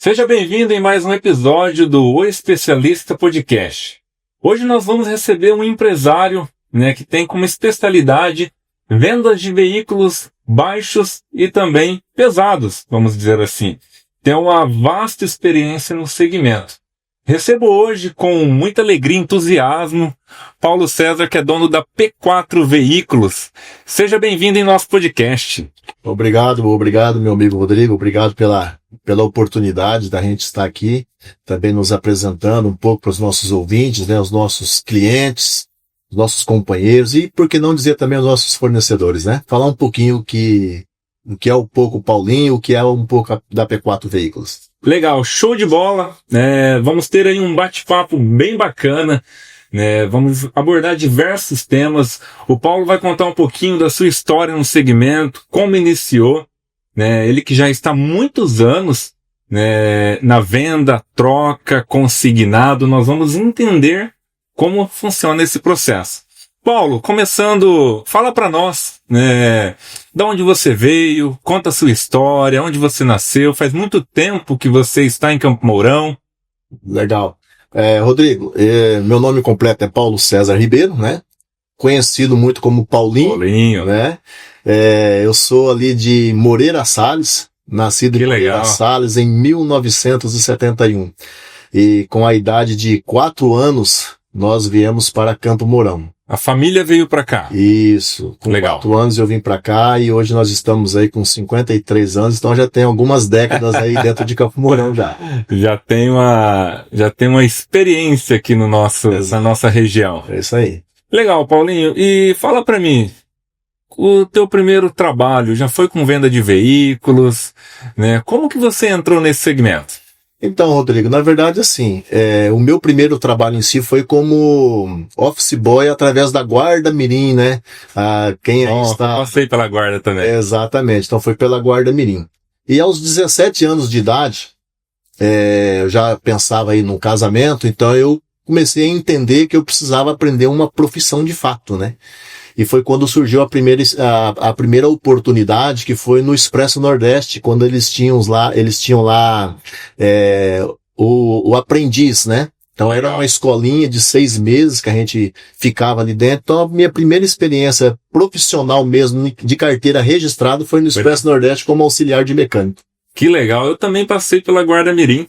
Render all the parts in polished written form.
Seja bem-vindo em mais um episódio do O Especialista Podcast. Hoje nós vamos receber um empresário, que tem como especialidade vendas de veículos baixos e também pesados, vamos dizer assim. Tem uma vasta experiência no segmento. Recebo hoje com muita alegria e entusiasmo Paulo César, que é dono da P4 Veículos. Seja bem-vindo em nosso podcast. Obrigado, meu amigo Rodrigo. Obrigado pela oportunidade da gente estar aqui, também nos apresentando um pouco para os nossos ouvintes, os nossos clientes, os nossos companheiros e, por que não dizer também, os nossos fornecedores, Falar um pouquinho o que é um pouco o Paulinho, o que é um pouco da P4 Veículos. Legal, show de bola. Vamos ter aí um bate-papo bem bacana. Vamos abordar diversos temas. O Paulo vai contar um pouquinho da sua história no segmento, como iniciou. Ele que já está há muitos anos na venda, troca, consignado. Nós vamos entender como funciona esse processo. Paulo, começando, fala para nós, de onde você veio, conta a sua história, onde você nasceu. Faz muito tempo que você está em Campo Mourão. Legal. Rodrigo, meu nome completo é Paulo César Ribeiro, Conhecido muito como Paulinho. Eu sou ali de Moreira Salles, nascido em Moreira Salles em 1971. E com a idade de 4 anos, nós viemos para Campo Mourão. A família veio para cá. Isso. Com 4 anos eu vim para cá e hoje nós estamos aí com 53 anos, então já tem algumas décadas aí dentro de Campo Mourão já. Já tem uma experiência aqui na nossa região. É isso aí. Legal, Paulinho. E fala para mim, o teu primeiro trabalho já foi com venda de veículos, Como que você entrou nesse segmento? Então, Rodrigo, na verdade, assim, o meu primeiro trabalho em si foi como office boy através da Guarda Mirim, Passei pela Guarda também. Exatamente, então foi pela Guarda Mirim. E aos 17 anos de idade, eu já pensava aí num casamento, então eu comecei a entender que eu precisava aprender uma profissão de fato, E foi quando surgiu a primeira oportunidade, que foi no Expresso Nordeste, quando eles tinham lá o aprendiz, Então era uma escolinha de 6 meses que a gente ficava ali dentro. Então a minha primeira experiência profissional mesmo, de carteira registrada, foi no Expresso Nordeste como auxiliar de mecânico. Que legal, eu também passei pela Guarda Mirim.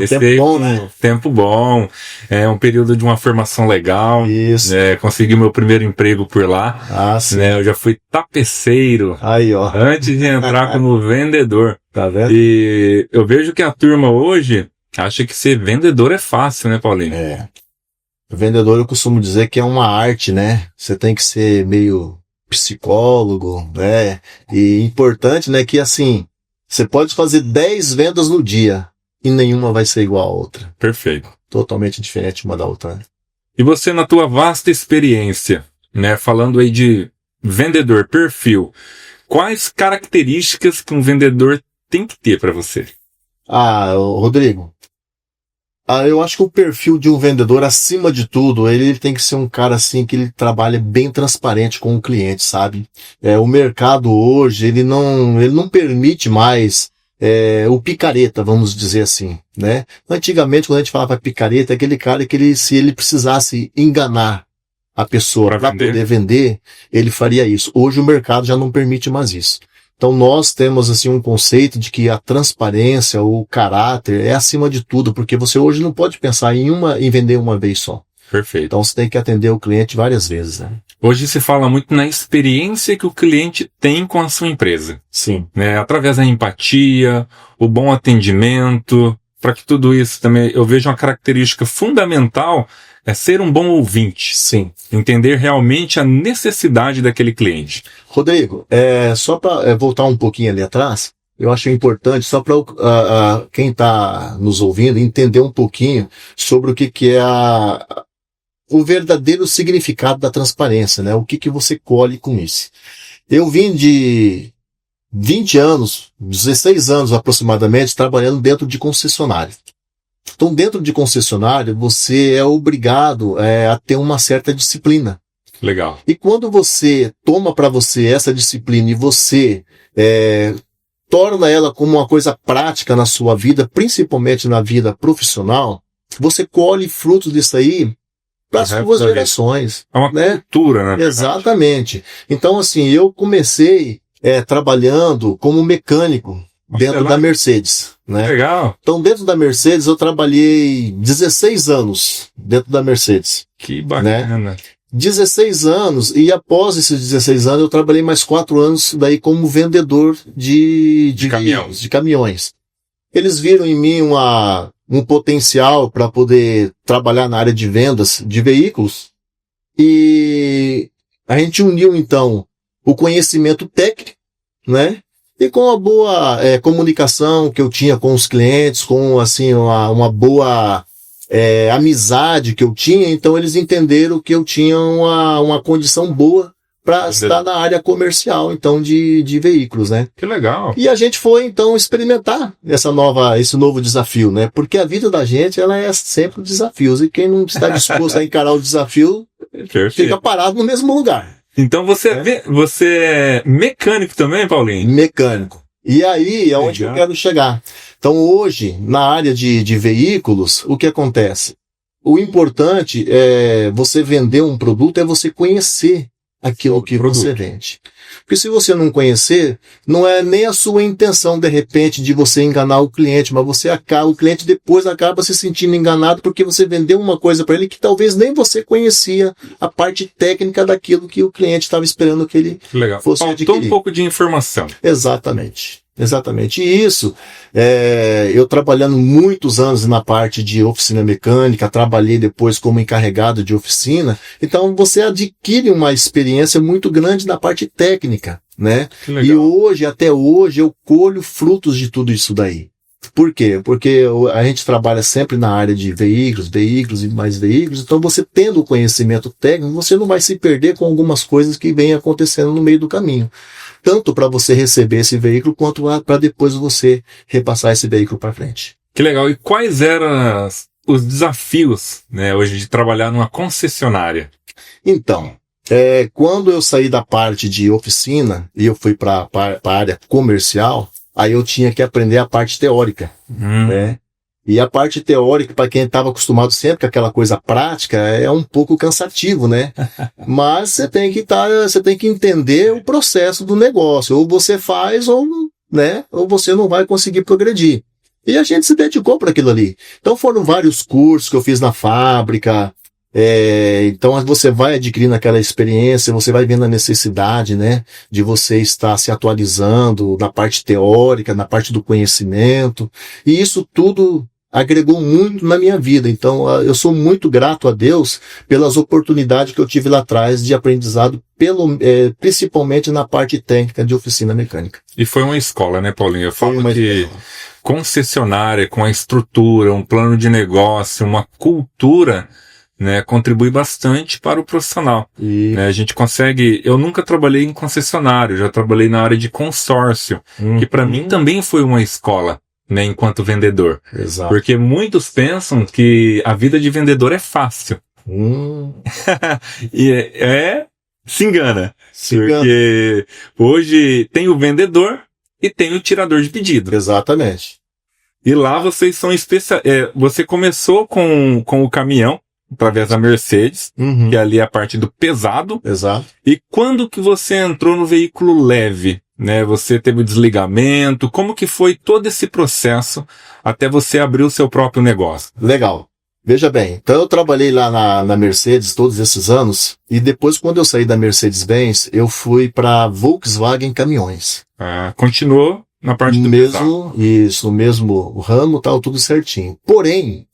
Tempo bom, Tempo bom, um período de uma formação legal. Isso. Consegui meu primeiro emprego por lá. Sim. Eu já fui tapeceiro. Aí, ó. Antes de entrar como vendedor. Tá vendo? E eu vejo que a turma hoje acha que ser vendedor é fácil, Paulinho? Vendedor, eu costumo dizer que é uma arte, Você tem que ser meio psicólogo, E importante, que assim, você pode fazer 10 vendas no dia e nenhuma vai ser igual a outra. Perfeito. Totalmente diferente uma da outra. E você, na tua vasta experiência, falando aí de vendedor, perfil, quais características que um vendedor tem que ter para você? Rodrigo, eu acho que o perfil de um vendedor, acima de tudo, ele tem que ser um cara assim que ele trabalha bem transparente com o cliente, sabe? O mercado hoje, ele não permite mais o picareta, vamos dizer assim, Antigamente, quando a gente falava picareta, é aquele cara que se ele precisasse enganar a pessoa para poder vender, ele faria isso. Hoje o mercado já não permite mais isso. Então nós temos assim um conceito de que a transparência, o caráter é acima de tudo, porque você hoje não pode pensar em vender uma vez só. Perfeito. Então você tem que atender o cliente várias vezes, Hoje se fala muito na experiência que o cliente tem com a sua empresa. Sim. Através da empatia, o bom atendimento, para que tudo isso também, eu vejo uma característica fundamental, é ser um bom ouvinte. Sim. Entender realmente a necessidade daquele cliente. Rodrigo, só para voltar um pouquinho ali atrás, eu acho importante, só para quem está nos ouvindo, entender um pouquinho sobre o que é o verdadeiro significado da transparência, O que você colhe com isso. Eu vim de 20 anos, 16 anos aproximadamente, trabalhando dentro de concessionário. Então, dentro de concessionário, você é obrigado a ter uma certa disciplina. Legal. E quando você toma para você essa disciplina e você torna ela como uma coisa prática na sua vida, principalmente na vida profissional, você colhe frutos disso aí para as suas gerações. É uma cultura, né? Exatamente. Então, assim, eu comecei trabalhando como mecânico dentro da Mercedes, né? Legal. Então, dentro da Mercedes, eu trabalhei 16 anos dentro da Mercedes. Que bacana. Né? 16 anos, e após esses 16 anos, eu trabalhei mais 4 anos daí como vendedor de caminhões. Eles viram em mim um potencial para poder trabalhar na área de vendas de veículos, e a gente uniu, então, o conhecimento técnico, né? E com a boa comunicação que eu tinha com os clientes, com assim, uma boa amizade que eu tinha, então eles entenderam que eu tinha uma condição boa para estar na área comercial, então, de veículos, né? Que legal. E a gente foi, então, experimentar esse novo desafio, né? Porque a vida da gente, ela é sempre desafios, e quem não está disposto a encarar o desafio, fica parado no mesmo lugar. Então você é mecânico também, Paulinho? Mecânico. E aí é onde eu quero chegar. Então hoje, na área de veículos, o que acontece? O importante é você vender um produto, é você conhecer aquilo que você vende. Porque se você não conhecer, não é nem a sua intenção, de repente, de você enganar o cliente, mas o cliente depois acaba se sentindo enganado porque você vendeu uma coisa para ele que talvez nem você conhecia a parte técnica daquilo que o cliente estava esperando que ele fosse adquirir. Faltou um pouco de informação. Exatamente. E isso, eu trabalhando muitos anos na parte de oficina mecânica, trabalhei depois como encarregado de oficina, então você adquire uma experiência muito grande na parte técnica, né? E até hoje, eu colho frutos de tudo isso daí. Por quê? Porque a gente trabalha sempre na área de veículos e mais veículos, então você tendo o conhecimento técnico, você não vai se perder com algumas coisas que vêm acontecendo no meio do caminho. Tanto para você receber esse veículo, quanto para depois você repassar esse veículo para frente. Que legal. E quais eram os desafios, né, hoje de trabalhar numa concessionária? Então, quando eu saí da parte de oficina e eu fui para a área comercial, aí eu tinha que aprender a parte teórica, né? E a parte teórica, para quem estava acostumado sempre com aquela coisa prática, é um pouco cansativo, né? Mas você tem que entender o processo do negócio. Ou você faz, ou você não vai conseguir progredir. E a gente se dedicou para aquilo ali. Então foram vários cursos que eu fiz na fábrica. Então você vai adquirindo aquela experiência, você vai vendo a necessidade, né, de você estar se atualizando na parte teórica, na parte do conhecimento. E isso tudo agregou muito na minha vida. Então, eu sou muito grato a Deus pelas oportunidades que eu tive lá atrás de aprendizado, principalmente na parte técnica de oficina mecânica. E foi uma escola, né, Paulinho? Eu falo que concessionária, com a estrutura, um plano de negócio, uma cultura, né, contribui bastante para o profissional. Né, a gente consegue... Eu nunca trabalhei em concessionário, já trabalhei na área de consórcio, que para mim também foi uma escola, né, enquanto vendedor. Exato. Porque muitos pensam que a vida de vendedor é fácil. E se engana. Porque hoje tem o vendedor e tem o tirador de pedido. Exatamente. E lá vocês são você começou com o caminhão, através da Mercedes, que ali é a parte do pesado. Exato. E quando que você entrou no veículo leve? Né, você teve o desligamento, como que foi todo esse processo até você abrir o seu próprio negócio? Legal. Veja bem, então eu trabalhei lá na Mercedes todos esses anos, e depois, quando eu saí da Mercedes-Benz, eu fui para Volkswagen Caminhões. Continuou na parte do pesado. Isso, no mesmo ramo, tal, tudo certinho. Porém,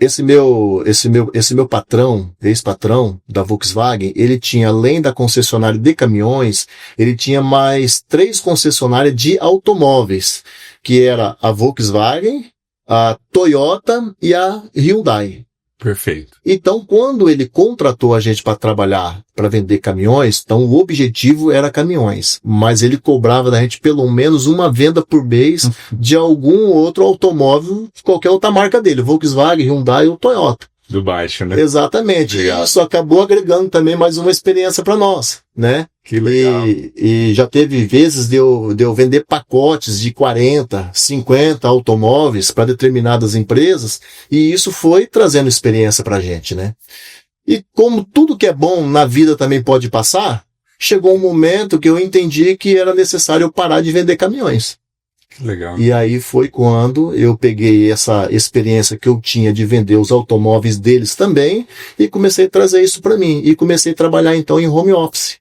esse meu patrão, ex-patrão da Volkswagen, ele tinha, além da concessionária de caminhões, ele tinha mais 3 concessionárias de automóveis, que era a Volkswagen, a Toyota e a Hyundai. Perfeito. Então, quando ele contratou a gente para trabalhar, para vender caminhões, então o objetivo era caminhões, mas ele cobrava da gente pelo menos uma venda por mês de algum outro automóvel, qualquer outra marca dele, Volkswagen, Hyundai ou Toyota. do baixo, né? Exatamente. Legal. Isso acabou agregando também mais uma experiência para nós, né? Que legal. E já teve vezes de eu vender pacotes de 40, 50 automóveis para determinadas empresas, e isso foi trazendo experiência para a gente, né? E como tudo que é bom na vida também pode passar, chegou um momento que eu entendi que era necessário eu parar de vender caminhões. Que legal. E aí foi quando eu peguei essa experiência que eu tinha de vender os automóveis deles também e comecei a trazer isso para mim. E comecei a trabalhar então em home office.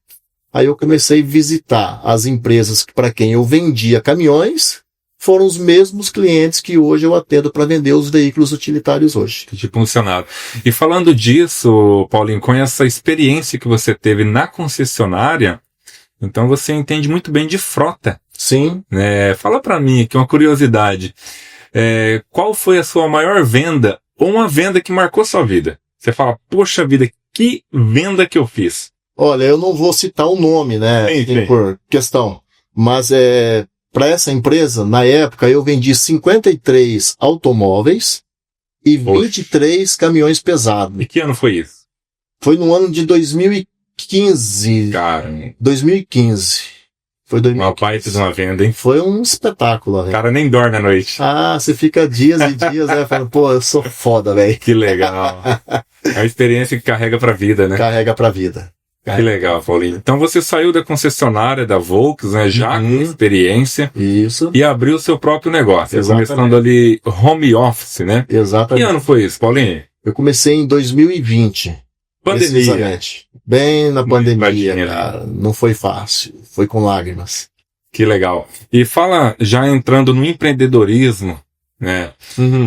Aí eu comecei a visitar as empresas para quem eu vendia caminhões, foram os mesmos clientes que hoje eu atendo para vender os veículos utilitários hoje. Tipo funcionário. E falando disso, Paulinho, com essa experiência que você teve na concessionária, então você entende muito bem de frota. Sim. Fala para mim aqui uma curiosidade. Qual foi a sua maior venda ou uma venda que marcou sua vida? Você fala, poxa vida, que venda que eu fiz? Olha, eu não vou citar o nome, né? Sim. Por questão. Mas para essa empresa, na época, eu vendi 53 automóveis e 23 caminhões pesados. E que ano foi isso? Foi no ano de 2015. Cara, 2015. Foi 2015. uma baita de uma venda, hein? Foi um espetáculo, O velho. cara nem dorme à noite. Ah, você fica dias e dias, né? Falando, pô, eu sou foda, velho. Que legal. É a experiência que carrega pra vida, né? Carrega pra vida. Que legal, Paulinho. Então você saiu da concessionária da Volks, né? Já com experiência. Isso. E abriu o seu próprio negócio. Exatamente. Começando ali home office, né? Que Exatamente. ano foi isso, Paulinho? Eu comecei em 2020. Pandemia. Precisamente. Bem na pandemia, Imagina. cara. Não foi fácil. Foi com lágrimas. Que legal. E fala, já entrando no empreendedorismo, né?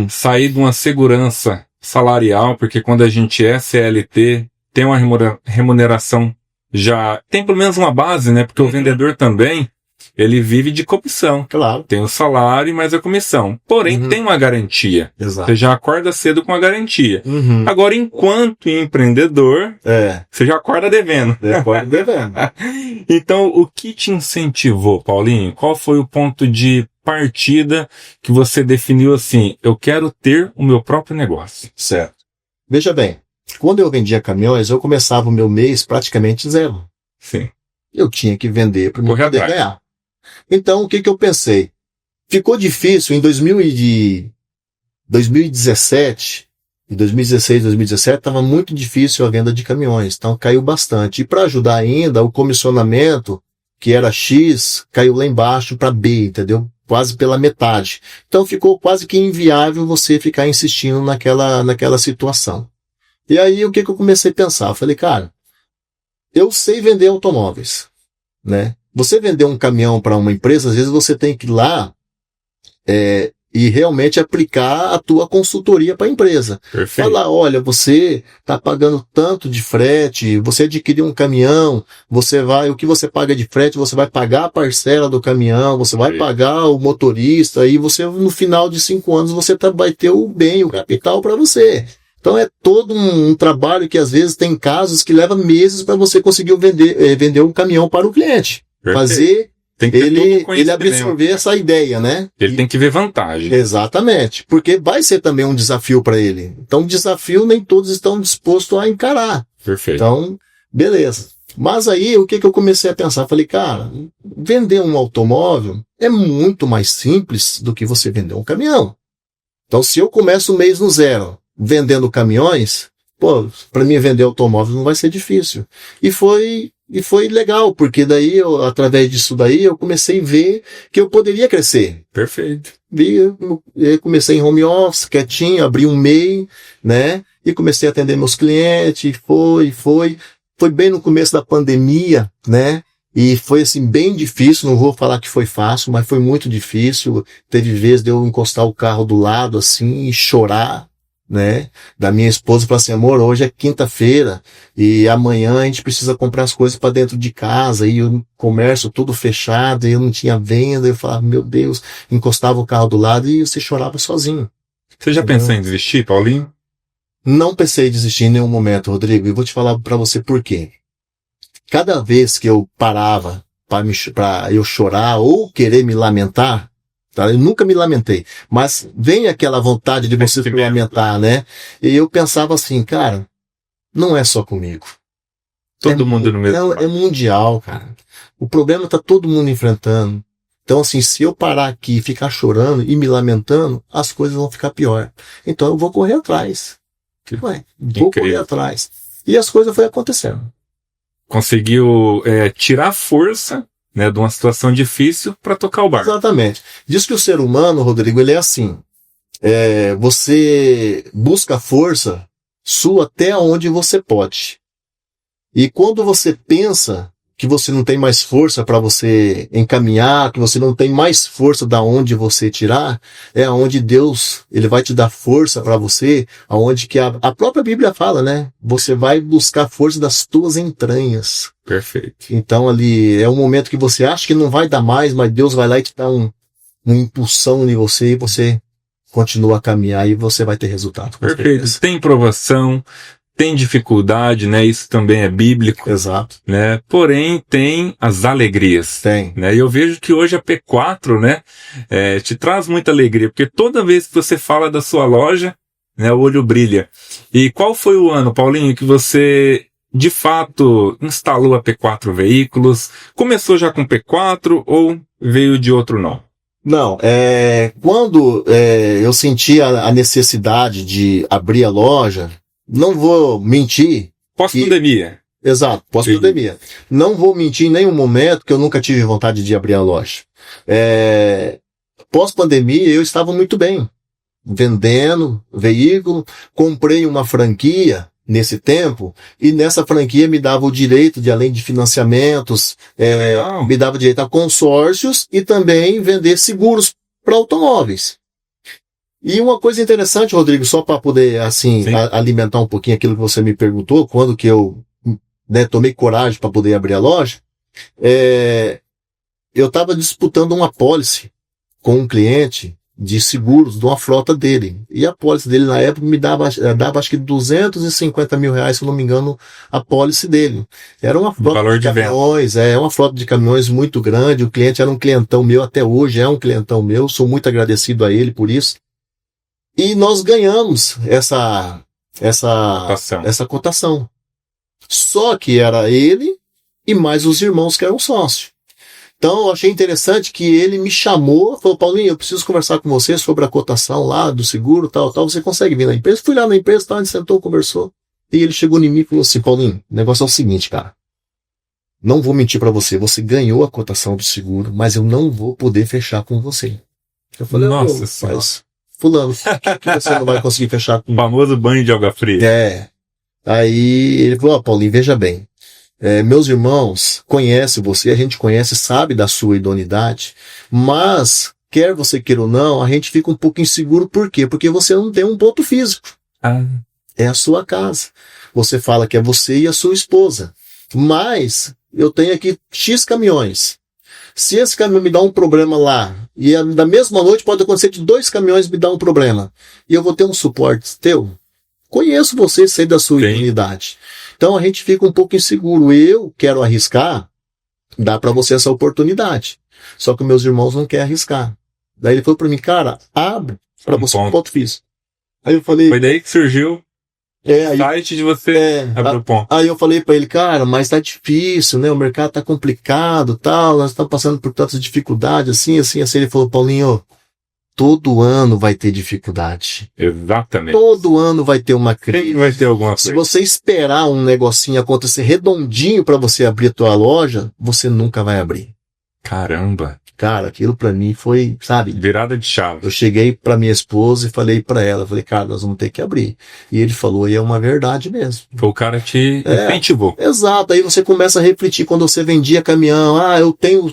Sair de uma segurança salarial, porque quando a gente é CLT, tem uma remuneração já, tem pelo menos uma base, né? Porque o vendedor também, ele vive de comissão. Claro. Tem o salário, mas a comissão. Porém, tem uma garantia. Exato. Você já acorda cedo com a garantia. Agora, enquanto empreendedor, você já acorda devendo. Depois devendo. Então, o que te incentivou, Paulinho? Qual foi o ponto de partida que você definiu assim, eu quero ter o meu próprio negócio? Certo. Veja bem, quando eu vendia caminhões, eu começava o meu mês praticamente zero. Sim. Eu tinha que vender para Correr poder atrás. ganhar. Então, o que eu pensei? Ficou difícil em 2017, em 2016, 2017, estava muito difícil a venda de caminhões, então caiu bastante. E para ajudar ainda, o comissionamento, que era X, caiu lá embaixo para B, entendeu? Quase pela metade. Então ficou quase que inviável você ficar insistindo naquela situação. E aí, o que eu comecei a pensar? Eu falei, cara, eu sei vender automóveis, né? Você vender um caminhão para uma empresa, às vezes você tem que ir lá e realmente aplicar a tua consultoria para a empresa. Perfeito. Falar, olha, você está pagando tanto de frete, você adquiriu um caminhão, o que você paga de frete, você vai pagar a parcela do caminhão, você vai pagar o motorista, e você, no final de 5 anos, você vai ter o bem, o capital para você. Então é todo um trabalho que às vezes tem casos que leva meses para você conseguir vender um caminhão para o cliente. Perfeito. Fazer Tem que ter todo o ele conhecimento. absorver essa ideia, né? Ele tem que ver vantagem. Exatamente. Porque vai ser também um desafio para ele. Então, desafio nem todos estão dispostos a encarar. Perfeito. Então, beleza. Mas aí, o que eu comecei a pensar? Falei, cara, vender um automóvel é muito mais simples do que você vender um caminhão. Então, se eu começo o mês no zero, vendendo caminhões, pô, para mim vender automóvel não vai ser difícil. E foi legal, porque daí, através disso daí, eu comecei a ver que eu poderia crescer. Perfeito. Eu comecei em home office, quietinho, abri um MEI, né? E comecei a atender meus clientes, foi bem no começo da pandemia, né? E foi assim, bem difícil, não vou falar que foi fácil, mas foi muito difícil. Teve vezes de eu encostar o carro do lado, assim, e chorar, né? Da minha esposa, falar assim, amor, hoje é quinta-feira e amanhã a gente precisa comprar as coisas para dentro de casa, e o comércio tudo fechado, e eu não tinha venda. Eu falava, meu Deus, encostava o carro do lado e você chorava sozinho. Você já pensou em desistir, Paulinho? Não pensei em desistir em nenhum momento, Rodrigo, e vou te falar para você por quê. Cada vez que eu parava para eu chorar ou querer me lamentar, Tá? Eu nunca me lamentei. Mas vem aquela vontade de você se lamentar, né? E eu pensava assim, cara, não é só comigo. Todo mundo no mesmo. É mundial, cara. O problema tá todo mundo enfrentando. Então, assim, se eu parar aqui e ficar chorando e me lamentando, as coisas vão ficar pior. Então eu vou correr atrás. Vou correr atrás. E as coisas foram acontecendo. Conseguiu tirar força, né, de uma situação difícil para tocar o barco. Exatamente. Diz que o ser humano, Rodrigo, ele é assim. Você busca força sua até onde você pode. E quando você pensa que você não tem mais força para você encaminhar, que você não tem mais força da onde você tirar, é onde Deus, ele vai te dar força para você, aonde que a própria Bíblia fala, né? Você vai buscar força das tuas entranhas. Perfeito. Então ali é um momento que você acha que não vai dar mais, mas Deus vai lá e te dá um impulsão em você e você continua a caminhar e você vai ter resultado. Perfeito. Tem provação, tem dificuldade, né? Isso também é bíblico. Exato. Né? Porém, tem as alegrias. Tem. Né? E eu vejo que hoje a P4, né, te traz muita alegria, porque toda vez que você fala da sua loja, né, o olho brilha. E qual foi o ano, Paulinho, que você, de fato, instalou a P4 Veículos? Começou já com P4 ou veio de outro nome? Não, quando eu senti a necessidade de abrir a loja, não vou mentir. Pós-pandemia. Exato, pós-pandemia. Não vou mentir em nenhum momento que eu nunca tive vontade de abrir a loja. Pós-pandemia eu estava muito bem. Vendendo veículo, comprei uma franquia nesse tempo, e nessa franquia me dava o direito de, além de financiamentos, me dava direito a consórcios e também vender seguros para automóveis. E uma coisa interessante, Rodrigo, só para poder, assim, alimentar um pouquinho aquilo que você me perguntou, quando que eu, né, tomei coragem para poder abrir a loja, eu estava disputando uma apólice com um cliente de seguros de uma frota dele. E a apólice dele, na época, me dava acho que R$250 mil, se eu não me engano, a apólice dele. Era uma frota de caminhões, uma frota de caminhões muito grande, o cliente era um clientão meu, até hoje é um clientão meu, sou muito agradecido a ele por isso. E nós ganhamos essa cotação. Só que era ele e mais os irmãos que eram sócios. Então eu achei interessante que ele me chamou, falou, Paulinho, eu preciso conversar com você sobre a cotação lá do seguro, tal, você consegue vir na empresa? Fui lá na empresa, a gente sentou, conversou, e ele chegou em mim e falou assim, Paulinho, o negócio é o seguinte, cara, não vou mentir pra você, você ganhou a cotação do seguro, mas eu não vou poder fechar com você. Eu falei, nossa senhora. Mas, fulano, que você não vai conseguir fechar com... O famoso banho de água fria. Aí ele falou, Paulinho, veja bem, meus irmãos conhecem você, a gente conhece, sabe da sua idoneidade, mas, quer você queira ou não, a gente fica um pouco inseguro, por quê? Porque você não tem um ponto físico. É a sua casa. Você fala que é você e a sua esposa. Mas, eu tenho aqui X caminhões. Se esse caminhão me dá um problema lá, e na mesma noite pode acontecer de 2 caminhões me dar um problema, e eu vou ter um suporte teu, conheço você, sei da sua idoneidade. Então a gente fica um pouco inseguro. Eu quero arriscar, dá para você essa oportunidade. Só que meus irmãos não querem arriscar. Daí ele falou para mim, cara, abre para você um ponto físico. Aí eu falei... Foi daí que surgiu o site de você abrir o ponto. Aí eu falei para ele, cara, mas tá difícil, né? O mercado tá complicado, tal, nós estamos passando por tantas dificuldades, assim. Ele falou, Paulinho, todo ano vai ter dificuldade. Exatamente. Todo ano vai ter uma crise. Sempre vai ter alguma coisa. Se você esperar um negocinho acontecer redondinho para você abrir a tua loja, você nunca vai abrir. Caramba. Cara, aquilo pra mim foi, sabe? Virada de chave. Eu cheguei pra minha esposa e falei pra ela, falei, nós vamos ter que abrir. E ele falou, e é uma verdade mesmo. Foi o cara te incentivou. Exato, aí você começa a refletir quando você vendia caminhão,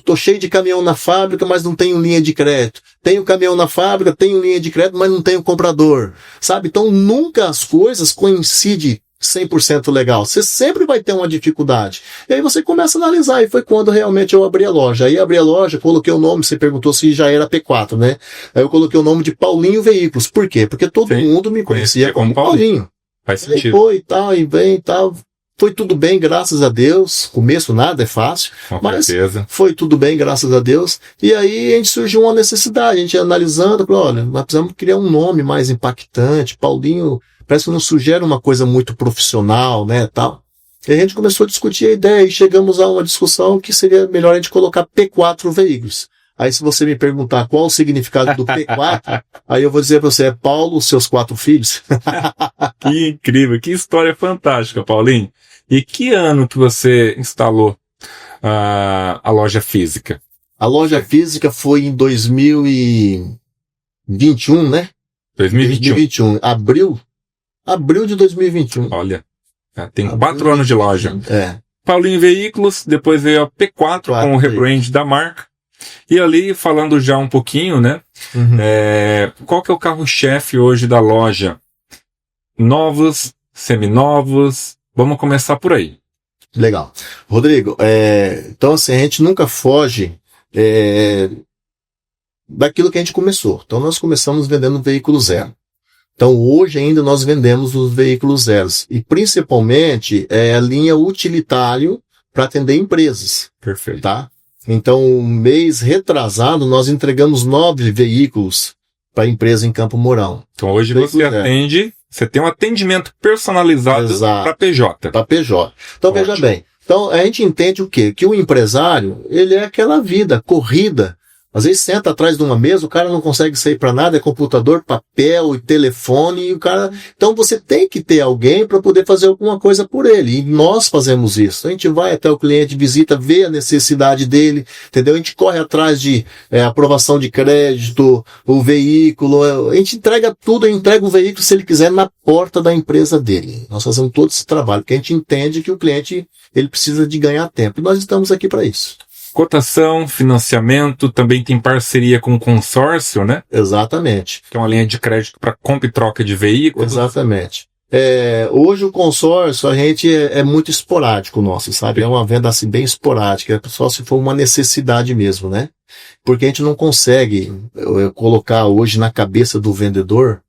tô cheio de caminhão na fábrica, mas não tenho linha de crédito. Tenho caminhão na fábrica, tenho linha de crédito, mas não tenho comprador. Sabe? Então nunca as coisas coincidem 100% legal. Você sempre vai ter uma dificuldade. E aí você começa a analisar. E foi quando realmente eu abri a loja. Aí abri a loja, coloquei o nome, você perguntou se já era P4, né? Aí eu coloquei o nome de Paulinho Veículos. Por quê? Porque todo mundo me conhecia como Paulinho. Faz sentido. Aí foi e tal, e vem e tal. Foi tudo bem, graças a Deus. Começo nada é fácil, Com mas certeza. foi tudo bem, graças a Deus. E aí a gente surgiu uma necessidade, a gente analisando, falou, olha, nós precisamos criar um nome mais impactante. Paulinho parece que não sugere uma coisa muito profissional, né, tal. E a gente começou a discutir a ideia e chegamos a uma discussão que seria melhor a gente colocar P4 veículos. Aí se você me perguntar qual o significado do P4, aí eu vou dizer para você, é Paulo, seus 4 filhos. Que incrível, que história fantástica, Paulinho. E que ano que você instalou a loja física? A loja física foi em 2021, né? 2021. Abril de 2021. Olha, tem 4 anos de loja. É. Paulinho Veículos, depois veio a P4 com o rebrand da marca. E ali, falando já um pouquinho, né? Uhum. Qual que é o carro-chefe hoje da loja? Novos, seminovos? Vamos começar por aí. Legal. Rodrigo, então assim, a gente nunca foge daquilo que a gente começou. Então nós começamos vendendo veículo zero. Então hoje ainda nós vendemos os veículos zeros. E principalmente a linha utilitário para atender empresas. Perfeito. Tá? Então, mês retrasado, nós entregamos 9 veículos para a empresa em Campo Mourão. Então hoje você atende, você tem um atendimento personalizado para PJ. Para PJ. Então Ótimo. Veja bem, então a gente entende o quê? Que o empresário, ele é aquela vida, corrida. Às vezes senta atrás de uma mesa, o cara não consegue sair para nada, é computador, papel e telefone, e o cara... Então você tem que ter alguém para poder fazer alguma coisa por ele, e nós fazemos isso. A gente vai até o cliente, visita, vê a necessidade dele, entendeu? A gente corre atrás de aprovação de crédito, o veículo, a gente entrega tudo, a gente entrega o veículo, se ele quiser, na porta da empresa dele. Nós fazemos todo esse trabalho, porque a gente entende que o cliente, ele precisa de ganhar tempo, e nós estamos aqui para isso. Cotação, financiamento, também tem parceria com o consórcio, né? Exatamente. Que é uma linha de crédito para compra e troca de veículos. Exatamente. Hoje o consórcio, a gente é muito esporádico nosso, sabe? É uma venda assim bem esporádica, só se for uma necessidade mesmo, né? Porque a gente não consegue colocar hoje na cabeça do vendedor,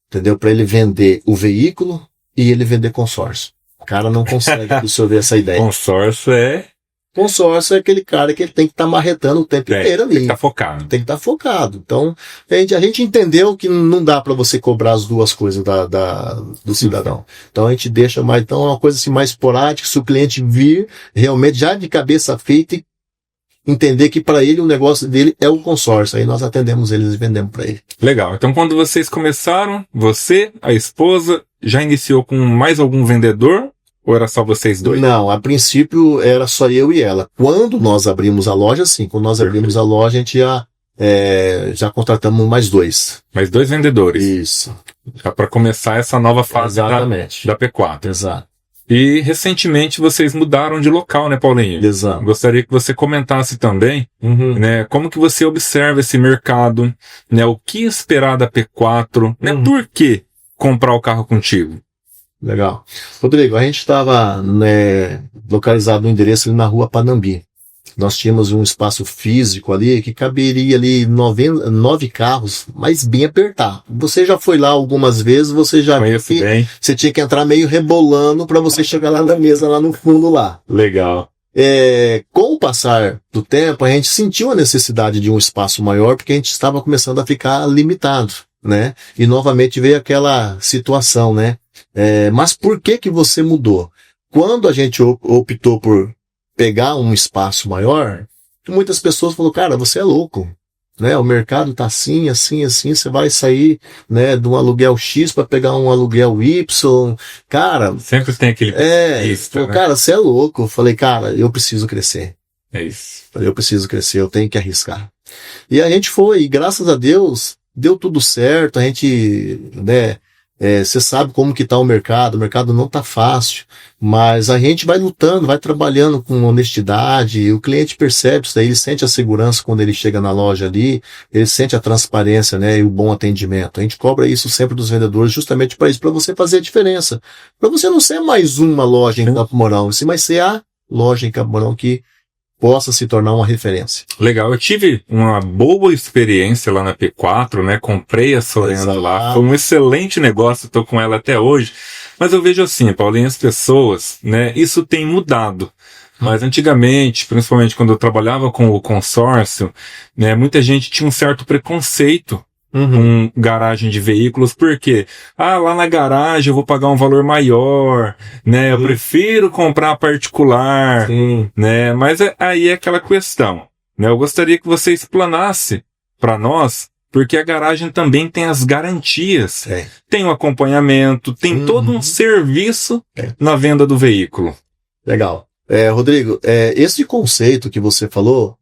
entendeu? Para ele vender o veículo e ele vender consórcio. O cara não consegue absorver essa ideia. Consórcio é aquele cara que ele tem que estar marretando o tempo inteiro ali. Tem que estar focado. Tem que estar focado. Então, a gente entendeu que não dá para você cobrar as duas coisas do cidadão. Então, a gente deixa mais... Então, é uma coisa assim mais esporádica, se o cliente vir realmente já de cabeça feita e entender que para ele o negócio dele é o consórcio. Aí nós atendemos eles e vendemos para ele. Legal. Então, quando vocês começaram, você, a esposa, já iniciou com mais algum vendedor? Ou era só vocês dois? Não, a princípio era só eu e ela. Quando nós abrimos a loja, sim. Quando nós abrimos a loja, a gente já contratamos mais 2. Mais 2 vendedores. Isso. Já para começar essa nova fase da P4. Exato. E recentemente vocês mudaram de local, né, Paulinho? Exato. Gostaria que você comentasse também, né, como que você observa esse mercado, né, o que esperar da P4, né, por que comprar o carro contigo? Legal. Rodrigo, a gente estava localizado no endereço ali na rua Panambi. Nós tínhamos um espaço físico ali que caberia ali 9 carros, mas bem apertado. Você já foi lá algumas vezes, você já viu que você tinha que entrar meio rebolando para você chegar lá na mesa, lá no fundo lá. Legal. Com o passar do tempo, a gente sentiu a necessidade de um espaço maior, porque a gente estava começando a ficar limitado, né? E novamente veio aquela situação, né? Mas por que você mudou? Quando a gente optou por pegar um espaço maior, muitas pessoas falaram, cara, você é louco, né? O mercado tá assim, assim, assim, você vai sair, né, de um aluguel X para pegar um aluguel Y, cara... Sempre tem aquele... né? Cara, você é louco. Eu falei, cara, eu preciso crescer. É isso. Eu preciso crescer, eu tenho que arriscar. E a gente foi, e graças a Deus, deu tudo certo, a gente, né... Você sabe como que tá o mercado não tá fácil, mas a gente vai lutando, vai trabalhando com honestidade, e o cliente percebe isso daí, ele sente a segurança quando ele chega na loja ali, ele sente a transparência, né, e o bom atendimento. A gente cobra isso sempre dos vendedores, justamente para isso, para você fazer a diferença. Para você não ser mais uma loja em Campo Mourão, mas ser a loja em Campo Mourão que possa se tornar uma referência. Legal, eu tive uma boa experiência lá na P4, né, comprei a Sorento lá, foi um excelente negócio, tô com ela até hoje, Mas eu vejo assim, Paulinho, as pessoas, né, isso tem mudado. Mas antigamente, principalmente quando eu trabalhava com o consórcio, né, muita gente tinha um certo preconceito com garagem de veículos, porque, lá na garagem eu vou pagar um valor maior, né, eu prefiro comprar particular, Sim. né, mas aí é aquela questão, né, eu gostaria que você explanasse para nós, porque a garagem também tem as garantias, tem o acompanhamento, tem todo um serviço na venda do veículo. Legal. Rodrigo, esse conceito que você falou,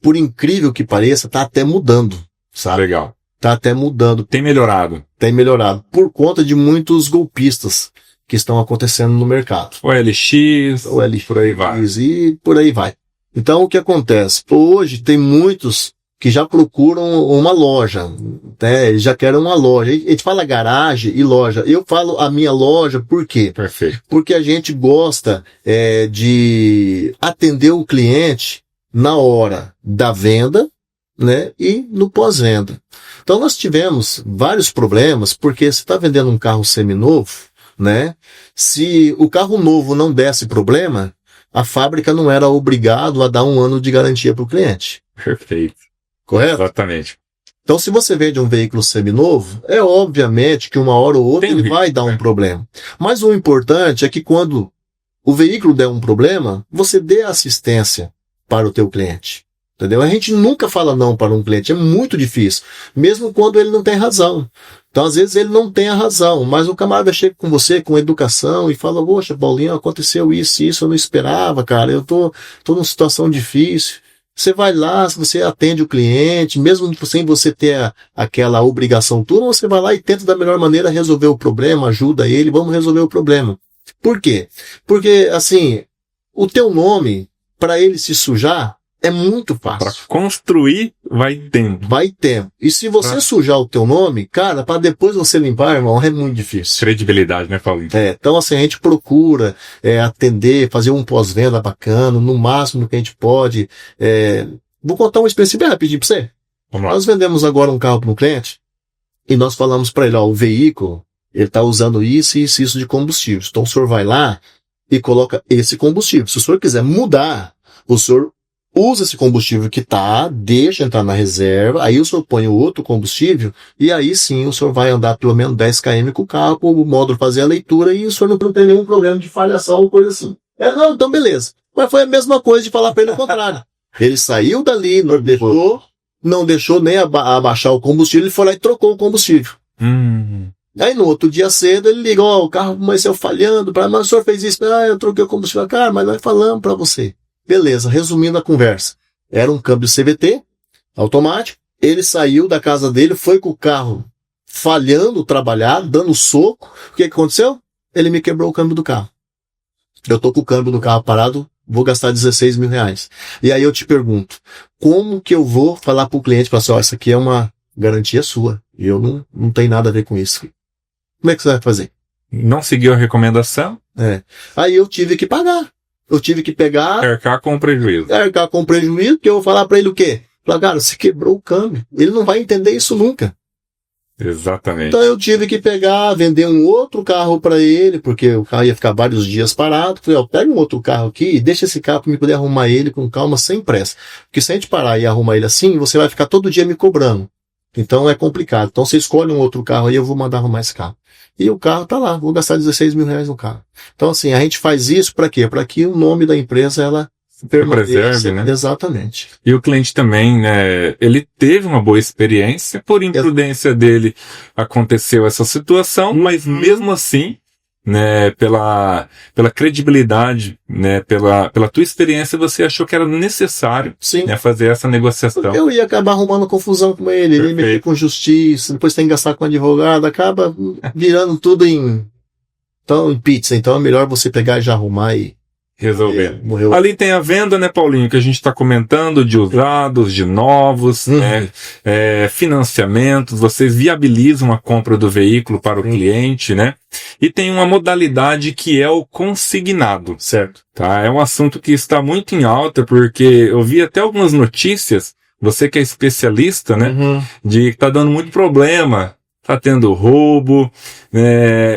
por incrível que pareça, tá até mudando, sabe? Legal. Tá até mudando. Tem melhorado. Tem melhorado. Por conta de muitos golpistas que estão acontecendo no mercado. O LX, por aí vai. E por aí vai. Então, o que acontece? Hoje tem muitos que já procuram uma loja, né? Eles já querem uma loja. A gente fala garagem e loja. Eu falo a minha loja, por quê? Perfeito. Porque a gente gosta de atender o cliente na hora da venda, né? E no pós-venda. Então nós tivemos vários problemas, porque você está vendendo um carro seminovo, né? Se o carro novo não desse problema, a fábrica não era obrigado a dar 1 ano de garantia para o cliente. Perfeito. Correto? Exatamente. Então, se você vende um veículo seminovo, obviamente que uma hora ou outra ele vai dar um problema. Mas o importante é que quando o veículo der um problema, você dê assistência para o teu cliente. Entendeu? A gente nunca fala não para um cliente, é muito difícil. Mesmo quando ele não tem razão. Então, às vezes, ele não tem a razão, mas o camarada chega com você, com educação, e fala, poxa, Paulinho, aconteceu isso, eu não esperava, cara, eu tô numa situação difícil. Você vai lá, você atende o cliente, mesmo sem você ter aquela obrigação toda, você vai lá e tenta da melhor maneira resolver o problema, ajuda ele, vamos resolver o problema. Por quê? Porque, assim, o teu nome, para ele se sujar, é muito fácil. Para construir, vai tempo. Vai tempo. E se você sujar o teu nome, cara, para depois você limpar, irmão, é muito difícil. Credibilidade, né, Paulinho? Então, assim, a gente procura atender, fazer um pós-venda bacana, no máximo que a gente pode. Vou contar uma experiência bem rapidinho para você. Vamos lá. Nós vendemos agora um carro para um cliente e nós falamos para ele, o veículo, ele está usando isso e isso de combustível. Então, o senhor vai lá e coloca esse combustível. Se o senhor quiser mudar, o senhor usa esse combustível que deixa entrar na reserva, aí o senhor põe o outro combustível, e aí sim o senhor vai andar pelo menos 10 km com o carro, com o módulo fazer a leitura, e o senhor não tem nenhum problema de falhação ou coisa assim. Não, então beleza. Mas foi a mesma coisa de falar para ele o contrário. Ele saiu dali, não deixou nem abaixar o combustível, ele foi lá e trocou o combustível. Aí no outro dia cedo ele liga, o carro começou falhando, mas o senhor fez isso, eu troquei o combustível, cara, mas nós falamos para você. Beleza, resumindo a conversa. Era um câmbio CVT, automático. Ele saiu da casa dele, foi com o carro falhando, trabalhar, dando soco. O que aconteceu? Ele me quebrou o câmbio do carro. Eu tô com o câmbio do carro parado, vou gastar 16 mil reais. E aí eu te pergunto, como que eu vou falar pro cliente, falar assim, essa aqui é uma garantia sua, e eu não tenho nada a ver com isso. Como é que você vai fazer? Não seguiu a recomendação? Aí eu tive que pagar. Eu tive que pegar... Arcar com prejuízo, porque eu vou falar pra ele o quê? Falar, cara, você quebrou o câmbio. Ele não vai entender isso nunca. Exatamente. Então eu tive que pegar, vender um outro carro pra ele, porque o carro ia ficar vários dias parado. Falei, pega um outro carro aqui e deixa esse carro pra eu poder arrumar ele com calma, sem pressa. Porque se a gente parar e arrumar ele assim, você vai ficar todo dia me cobrando. Então é complicado. Então você escolhe um outro carro aí, eu vou mandar arrumar esse carro. E o carro tá lá, vou gastar 16 mil reais no carro. Então assim, a gente faz isso para quê? Para que o nome da empresa, ela preserve, né? Exatamente. E o cliente também, né, ele teve uma boa experiência, por imprudência dele aconteceu essa situação, mas mesmo assim, né, pela credibilidade, né, pela tua experiência, você achou que era necessário, né, fazer essa negociação. Eu ia acabar arrumando confusão com ele, ele ia mexer com justiça, depois tem que gastar com advogado, acaba virando tudo em pizza. Então é melhor você pegar e já arrumar e resolver. Ali tem a venda, né, Paulinho, que a gente está comentando, de usados, de novos, né, financiamentos, vocês viabilizam a compra do veículo para o cliente, né? E tem uma modalidade que é o consignado. Certo. Tá? É um assunto que está muito em alta, porque eu vi até algumas notícias, você que é especialista, né, de que está dando muito problema Tá tendo roubo?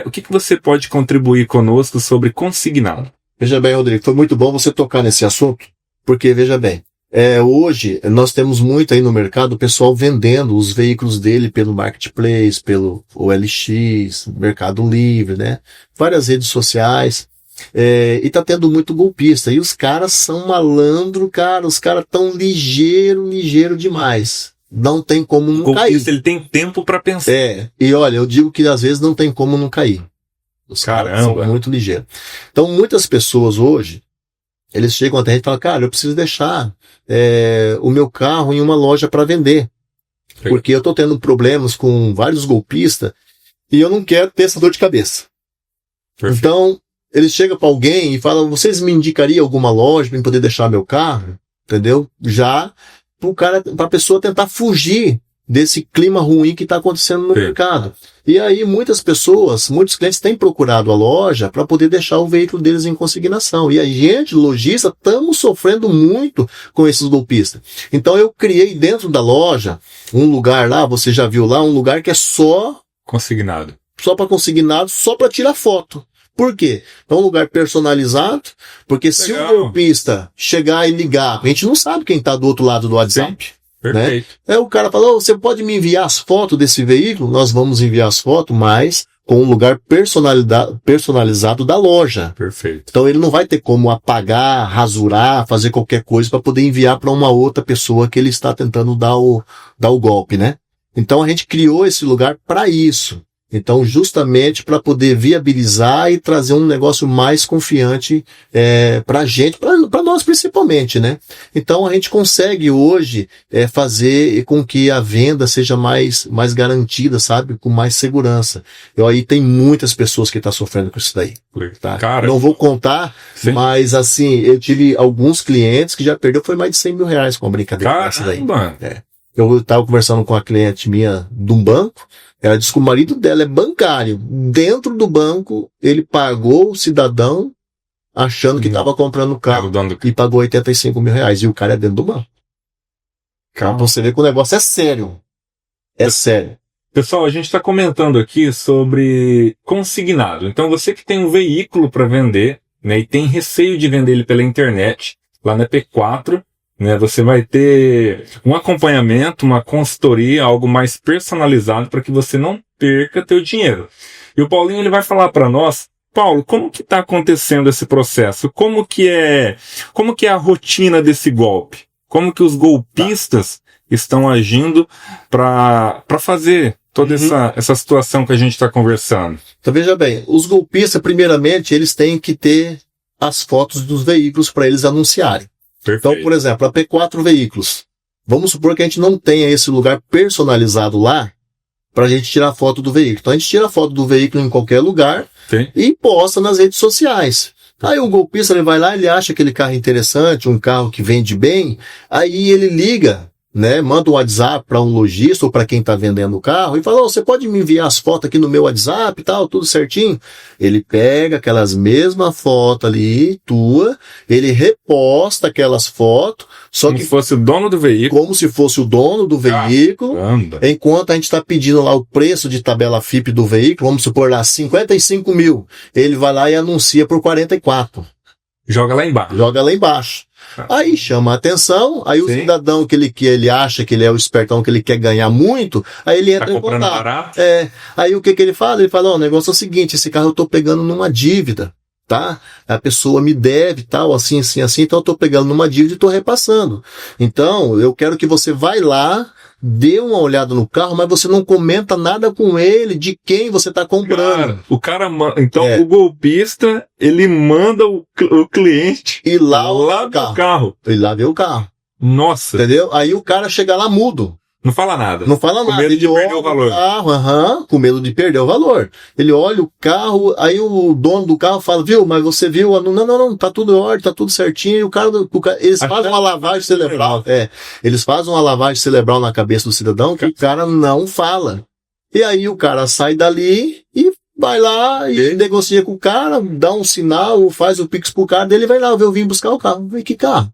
O que você pode contribuir conosco sobre consignado? Veja bem, Rodrigo, foi muito bom você tocar nesse assunto, porque, veja bem, hoje nós temos muito aí no mercado o pessoal vendendo os veículos dele pelo Marketplace, pelo OLX, Mercado Livre, né? Várias redes sociais. E tá tendo muito golpista. E os caras são malandro, cara. Os caras tão ligeiro demais. Não tem como não cair. Ele tem tempo para pensar. E olha, eu digo que às vezes não tem como não cair. Os caras são muito ligeiros. Então, muitas pessoas hoje, eles chegam até a gente e falam, cara, eu preciso deixar o meu carro em uma loja para vender. Porque eu tô tendo problemas com vários golpistas e eu não quero ter essa dor de cabeça. Perfeito. Então, eles chegam para alguém e falam, vocês me indicariam alguma loja para poder deixar meu carro? Entendeu? Já para a pessoa tentar fugir desse clima ruim que está acontecendo no mercado. E aí muitos clientes têm procurado a loja para poder deixar o veículo deles em consignação. E a gente, lojista, estamos sofrendo muito com esses golpistas. Então eu criei dentro da loja um lugar lá, você já viu lá, um lugar que é só consignado. Só para consignado, só para tirar foto. Por quê? É um lugar personalizado, porque se o golpista chegar e ligar, a gente não sabe quem está do outro lado do WhatsApp. Sim. Perfeito. Né? O cara falou, você pode me enviar as fotos desse veículo? Nós vamos enviar as fotos, mas com um lugar personalizado da loja. Perfeito. Então ele não vai ter como apagar, rasurar, fazer qualquer coisa para poder enviar para uma outra pessoa que ele está tentando dar o golpe, né? Então a gente criou esse lugar para isso. Então, justamente para poder viabilizar e trazer um negócio mais confiante para a gente, para nós principalmente, né? Então, a gente consegue hoje fazer com que a venda seja mais garantida, sabe? Com mais segurança. Aí tem muitas pessoas que estão sofrendo com isso daí. Tá? Cara, não vou contar, sim. Mas assim, eu tive alguns clientes que já perdeu, foi mais de 100 mil reais com a brincadeira dessa daí. Eu estava conversando com uma cliente minha de um banco. Ela disse que o marido dela é bancário. Dentro do banco, ele pagou o cidadão achando que estava comprando o carro e pagou 85 mil reais. E o cara é dentro do banco. Então você vê que o negócio é sério. É sério. Pessoal, a gente está comentando aqui sobre consignado. Então você que tem um veículo para vender, né, e tem receio de vender ele pela internet, lá na P4, né, você vai ter um acompanhamento, uma consultoria, algo mais personalizado para que você não perca teu dinheiro. E o Paulinho ele vai falar para nós, Paulo, como que está acontecendo esse processo? Como que é a rotina desse golpe? Como que os golpistas estão agindo para fazer toda essa situação que a gente está conversando? Então veja bem, os golpistas, primeiramente, eles têm que ter as fotos dos veículos para eles anunciarem. Perfeito. Então, por exemplo, a P4 Veículos. Vamos supor que a gente não tenha esse lugar personalizado lá para a gente tirar foto do veículo. Então a gente tira a foto do veículo em qualquer lugar. Sim. E posta nas redes sociais. Aí o golpista ele vai lá, ele acha aquele carro interessante, um carro que vende bem, aí ele liga, né, manda um WhatsApp para um lojista ou para quem está vendendo o carro e fala, você pode me enviar as fotos aqui no meu WhatsApp e tal, tudo certinho? Ele pega aquelas mesmas fotos ali, ele reposta aquelas fotos, só como que se fosse o dono do veículo. Como se fosse o dono do veículo, enquanto a gente está pedindo lá o preço de tabela FIP do veículo, vamos supor lá 55 mil, ele vai lá e anuncia por 44. Joga lá embaixo. Aí chama a atenção, aí o cidadão que ele acha que ele é o espertão, que ele quer ganhar muito, aí ele entra em contato. Barato. Aí o que ele fala? Ele fala, o negócio é o seguinte, esse carro eu tô pegando numa dívida, tá? A pessoa me deve, tal, assim, então eu tô pegando numa dívida e tô repassando. Então, eu quero que você vai lá, dê uma olhada no carro, mas você não comenta nada com ele de quem você está comprando. O golpista, ele manda o cliente ir lá do carro. E lá ver o carro. Nossa. Entendeu? Aí o cara chega lá mudo. Não fala nada. Com medo de perder o valor. Com medo de perder o valor. Ele olha o carro, aí o dono do carro fala, viu, mas você viu? Não, tá tudo em ordem, tá tudo certinho. E o cara eles fazem uma lavagem cerebral. Eles fazem uma lavagem cerebral na cabeça do cidadão que o cara não fala. E aí o cara sai dali e vai lá e negocia com o cara, dá um sinal, faz o Pix pro cara dele, vai lá, eu vim buscar o carro. Que carro?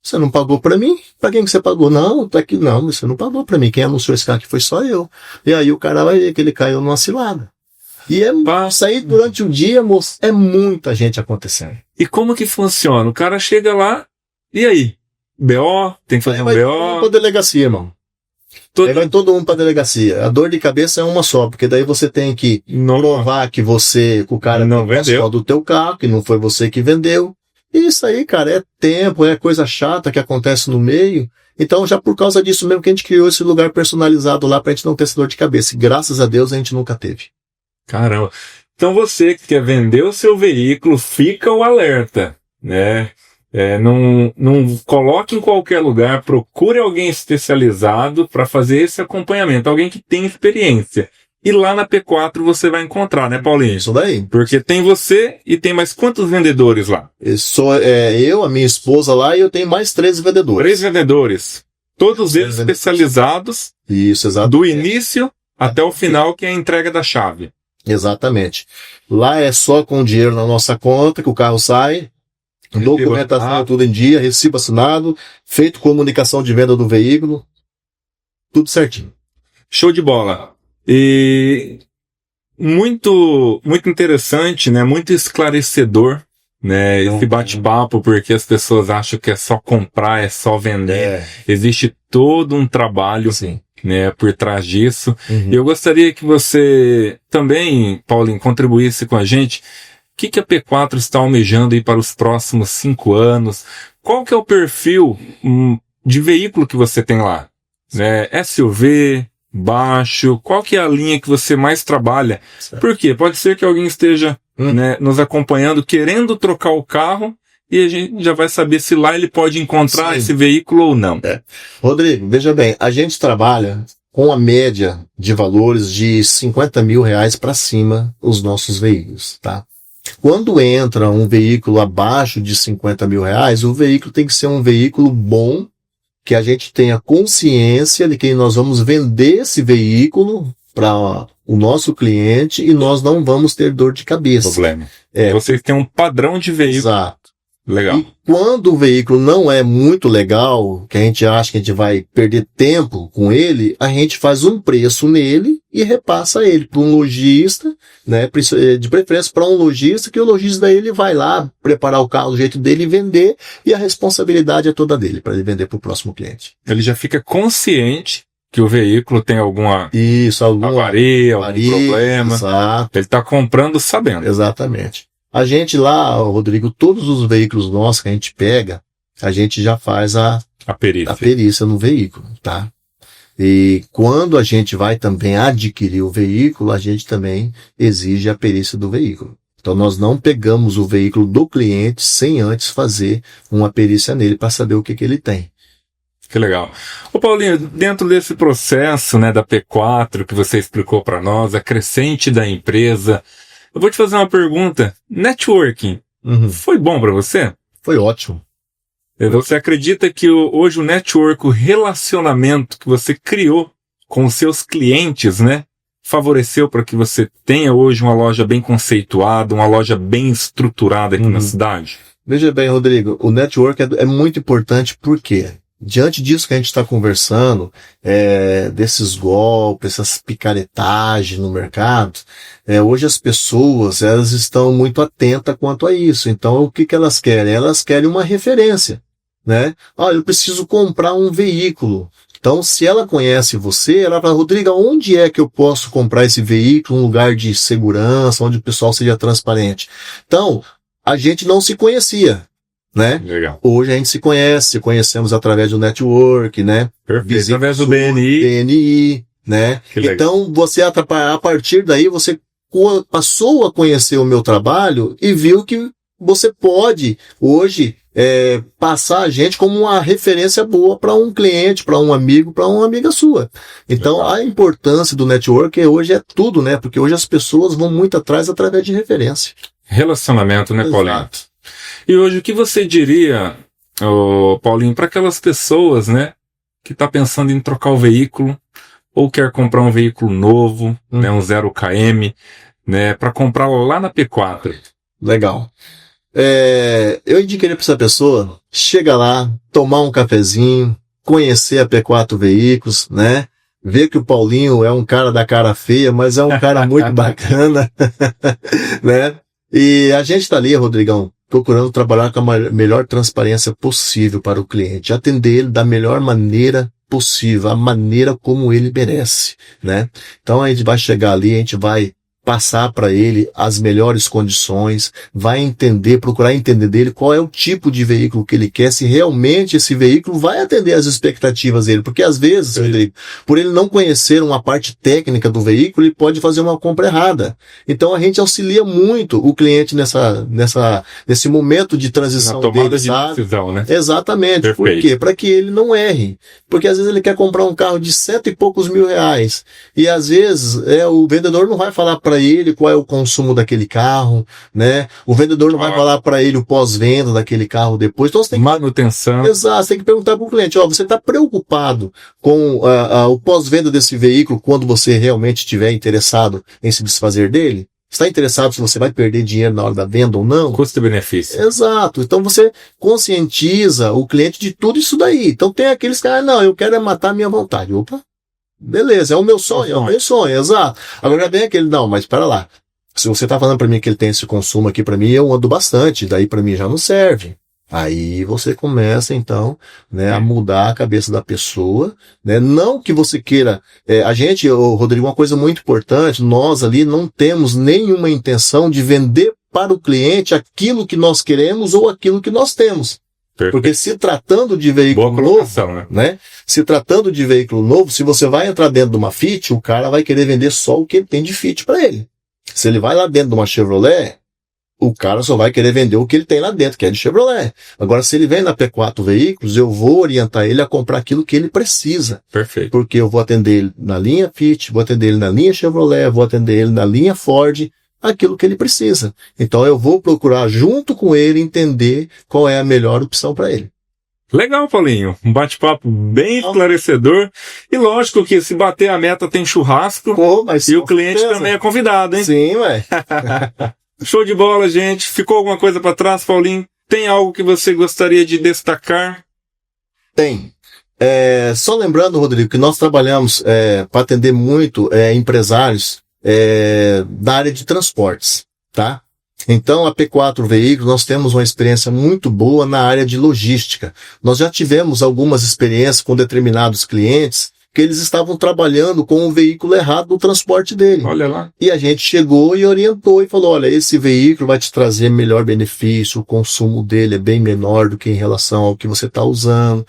Você não pagou para mim? Para quem que você pagou? Não, tá aqui, não, você não pagou para mim. Quem anunciou esse carro aqui foi só eu. E aí o cara vai ver que ele caiu numa cilada. E isso aí durante o dia, moço, é muita gente acontecendo. E como que funciona? O cara chega lá, e aí? BO? Tem que fazer um Vai BO? pra delegacia, irmão. Aí vai todo mundo pra delegacia. A dor de cabeça é uma só, porque daí você tem que provar que o cara não vendeu do teu carro, que não foi você que vendeu. E isso aí, cara, é tempo, é coisa chata que acontece no meio. Então, já por causa disso mesmo que a gente criou esse lugar personalizado lá pra gente não ter essa dor de cabeça. E graças a Deus a gente nunca teve. Caramba. Então você que quer vender o seu veículo, fica o alerta, né? Não coloque em qualquer lugar, procure alguém especializado para fazer esse acompanhamento, alguém que tem experiência. E lá na P4 você vai encontrar, né, Paulinho? Isso daí. Porque tem você e tem mais quantos vendedores lá? Eu, a minha esposa lá e eu tenho mais 13 vendedores. 3 vendedores. Todos eles especializados. Isso, exatamente. Do início até o final, que é a entrega da chave. Exatamente. Lá é só com dinheiro na nossa conta que o carro sai, documentação tudo em dia, recibo assinado, feito comunicação de venda do veículo, tudo certinho. Show de bola. E muito interessante, né? Muito esclarecedor, né? Esse bate-papo, porque as pessoas acham que é só comprar, é só vender. Existe todo um trabalho, né, por trás disso. E eu gostaria que você também, Paulinho, contribuísse com a gente. O que a P4 está almejando aí para os próximos 5 anos? Qual que é o perfil de veículo que você tem lá? SUV, baixo, qual que é a linha que você mais trabalha? Certo. Por quê? Pode ser que alguém esteja nos acompanhando, querendo trocar o carro, e a gente já vai saber se lá ele pode encontrar esse veículo ou não. Rodrigo, veja bem, a gente trabalha com a média de valores de R$50 mil para cima os nossos veículos, tá? Quando entra um veículo abaixo de R$50 mil, o veículo tem que ser um veículo bom, que a gente tenha consciência de que nós vamos vender esse veículo para o nosso cliente e nós não vamos ter dor de cabeça. Problema. Vocês têm um padrão de veículo. Exato. Legal. E quando o veículo não é muito legal, que a gente acha que a gente vai perder tempo com ele, a gente faz um preço nele e repassa ele para um lojista, né? De preferência para um lojista, que o lojista daí ele vai lá preparar o carro do jeito dele e vender, e a responsabilidade é toda dele para ele vender para o próximo cliente. Ele já fica consciente que o veículo tem alguma avaria, algum problema. Exato. Ele está comprando sabendo. Exatamente. A gente lá, Rodrigo, todos os veículos nossos que a gente pega, a gente já faz a perícia no veículo, tá? E quando a gente vai também adquirir o veículo, a gente também exige a perícia do veículo. Então nós não pegamos o veículo do cliente sem antes fazer uma perícia nele para saber o que ele tem. Que legal. Ô Paulinho, dentro desse processo, né, da P4 que você explicou para nós, a crescente da empresa, eu vou te fazer uma pergunta. Networking, foi bom para você? Foi ótimo. Você acredita que hoje o network, o relacionamento que você criou com os seus clientes, né, favoreceu para que você tenha hoje uma loja bem conceituada, uma loja bem estruturada aqui na cidade? Veja bem, Rodrigo, o network é muito importante porque, diante disso que a gente está conversando, desses golpes, essas picaretagens no mercado, hoje as pessoas elas estão muito atentas quanto a isso. Então, o que elas querem? Elas querem uma referência, né? Eu preciso comprar um veículo. Então, se ela conhece você, ela fala, Rodrigo, onde é que eu posso comprar esse veículo? Um lugar de segurança, onde o pessoal seja transparente. Então, a gente não se conhecia, né? Legal. Hoje a gente se conhecemos através do network, né? Perfeito. Através do BNI, né? Então, você, a partir daí, você passou a conhecer o meu trabalho e viu que você pode, hoje, passar a gente como uma referência boa para um cliente, para um amigo, para uma amiga sua. Então, legal. A importância do network hoje é tudo, né? Porque hoje as pessoas vão muito atrás através de referência. Relacionamento, né, Paulinho? E hoje, o que você diria, Paulinho, para aquelas pessoas, né, que tá pensando em trocar o veículo, ou quer comprar um veículo novo, né, um 0 km, né, para comprar lá na P4? Legal. Eu indicaria para essa pessoa, chega lá, tomar um cafezinho, conhecer a P4 Veículos, né? Ver que o Paulinho é um cara da cara feia, mas é um cara muito bacana, né? E a gente tá ali, Rodrigão, procurando trabalhar com a melhor transparência possível para o cliente, atender ele da melhor maneira possível, a maneira como ele merece, né? Então a gente vai chegar ali, a gente vai passar para ele as melhores condições, vai entender, procurar entender dele qual é o tipo de veículo que ele quer, se realmente esse veículo vai atender às expectativas dele, porque às vezes, Rodrigo, por ele não conhecer uma parte técnica do veículo, ele pode fazer uma compra errada. Então a gente auxilia muito o cliente nesse momento de transição na tomada dele, de sabe? decisão, né? Exatamente. Perfeito. Por quê? Para que ele não erre. Porque às vezes ele quer comprar um carro de 100 e poucos mil reais. E às vezes o vendedor não vai falar para ele qual é o consumo daquele carro, né? O vendedor não vai falar para ele o pós-venda daquele carro depois. Então você tem que... Manutenção. Exato, você tem que perguntar para o cliente, você está preocupado com o pós-venda desse veículo quando você realmente estiver interessado em se desfazer dele? Está interessado se você vai perder dinheiro na hora da venda ou não? Custo-benefício. Exato. Então você conscientiza o cliente de tudo isso daí. Então tem aqueles que, não, eu quero matar a minha vontade. Opa, beleza, é o meu sonho, é o meu sonho, exato. Agora vem aquele, não, mas para lá. Se você está falando para mim que ele tem esse consumo aqui para mim, eu ando bastante, daí para mim já não serve. Aí você começa, então, né, a mudar a cabeça da pessoa, né? Não que você queira... Rodrigo, uma coisa muito importante, nós ali não temos nenhuma intenção de vender para o cliente aquilo que nós queremos ou aquilo que nós temos. Perfeito. Porque se tratando de veículo novo, né? Se tratando de veículo novo, se você vai entrar dentro de uma Fit, o cara vai querer vender só o que ele tem de Fit para ele. Se ele vai lá dentro de uma Chevrolet, o cara só vai querer vender o que ele tem lá dentro, que é de Chevrolet. Agora, se ele vem na P4 Veículos, eu vou orientar ele a comprar aquilo que ele precisa. Perfeito. Porque eu vou atender ele na linha Fit, vou atender ele na linha Chevrolet, vou atender ele na linha Ford, aquilo que ele precisa. Então eu vou procurar junto com ele entender qual é a melhor opção para ele. Legal, Paulinho. Um bate-papo bem esclarecedor. E lógico que se bater a meta tem churrasco. E o cliente também é convidado, hein? Sim, ué. Show de bola, gente. Ficou alguma coisa para trás, Paulinho? Tem algo que você gostaria de destacar? Tem. Só lembrando, Rodrigo, que nós trabalhamos para atender muito empresários da área de transportes, tá? Então, a P4 Veículos, nós temos uma experiência muito boa na área de logística. Nós já tivemos algumas experiências com determinados clientes que eles estavam trabalhando com o veículo errado no transporte dele. Olha lá. E a gente chegou e orientou e falou, olha, esse veículo vai te trazer melhor benefício, o consumo dele é bem menor do que em relação ao que você está usando.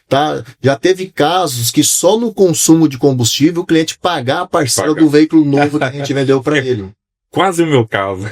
Tá? Já teve casos que só no consumo de combustível o cliente pagar a parcela do veículo novo que a gente vendeu para ele. Quase o meu caso.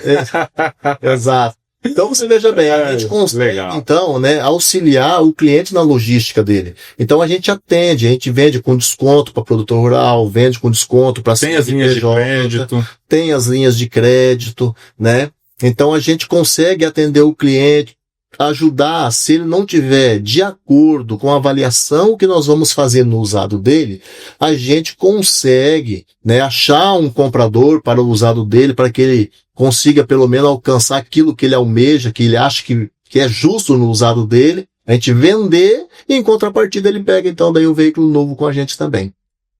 Exato. Então você veja bem, a gente consegue, então, né, auxiliar o cliente na logística dele. Então a gente atende, a gente vende com desconto para produtor rural, vende com desconto para tem as linhas de crédito. Tem as linhas de crédito, né? Então a gente consegue atender o cliente, ajudar, se ele não tiver de acordo com a avaliação que nós vamos fazer no usado dele, a gente consegue, né, achar um comprador para o usado dele, para que ele consiga pelo menos alcançar aquilo que ele almeja, que ele acha que é justo no usado dele, a gente vender e em contrapartida ele pega então daí o veículo novo com a gente também.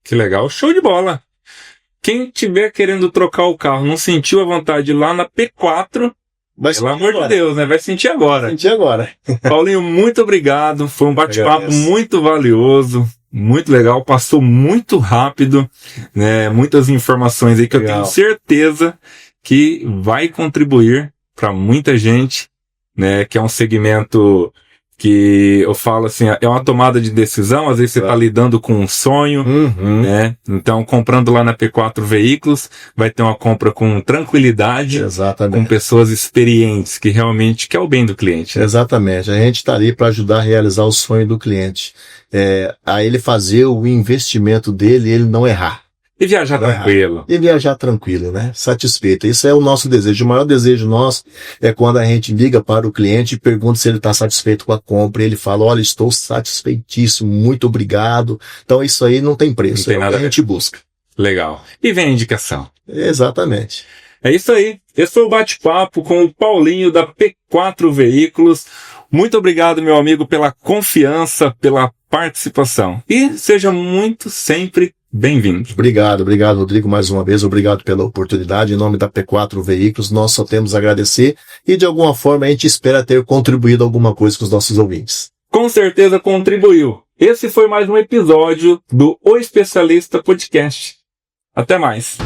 Que legal, show de bola! Quem tiver querendo trocar o carro, não sentiu a vontade lá na P4, pelo amor de Deus, né? Vai sentir agora. Vai sentir agora. Paulinho, muito obrigado. Foi um bate-papo muito valioso, muito legal. Passou muito rápido, né? Muitas informações aí que eu tenho certeza que vai contribuir para muita gente, né? Que é um segmento que eu falo assim, é uma tomada de decisão, às vezes você está lidando com um sonho, né? Então, comprando lá na P4 Veículos, vai ter uma compra com tranquilidade, com pessoas experientes, que realmente quer o bem do cliente. Né? Exatamente, a gente está ali para ajudar a realizar o sonho do cliente, a ele fazer o investimento dele e ele não errar. E viajar tranquilo. E viajar tranquilo, né? Satisfeito. Isso é o nosso desejo. O maior desejo nosso é quando a gente liga para o cliente e pergunta se ele está satisfeito com a compra. E ele fala, olha, estou satisfeitíssimo, muito obrigado. Então isso aí não tem preço. Não tem nada que a gente busca. Legal. E vem a indicação. Exatamente. É isso aí. Esse foi o bate-papo com o Paulinho da P4 Veículos. Muito obrigado, meu amigo, pela confiança, pela participação. E seja muito sempre bem-vindo. Obrigado, Rodrigo, mais uma vez. Obrigado pela oportunidade. Em nome da P4 Veículos, nós só temos a agradecer e, de alguma forma, a gente espera ter contribuído alguma coisa com os nossos ouvintes. Com certeza contribuiu. Esse foi mais um episódio do O Especialista Podcast. Até mais.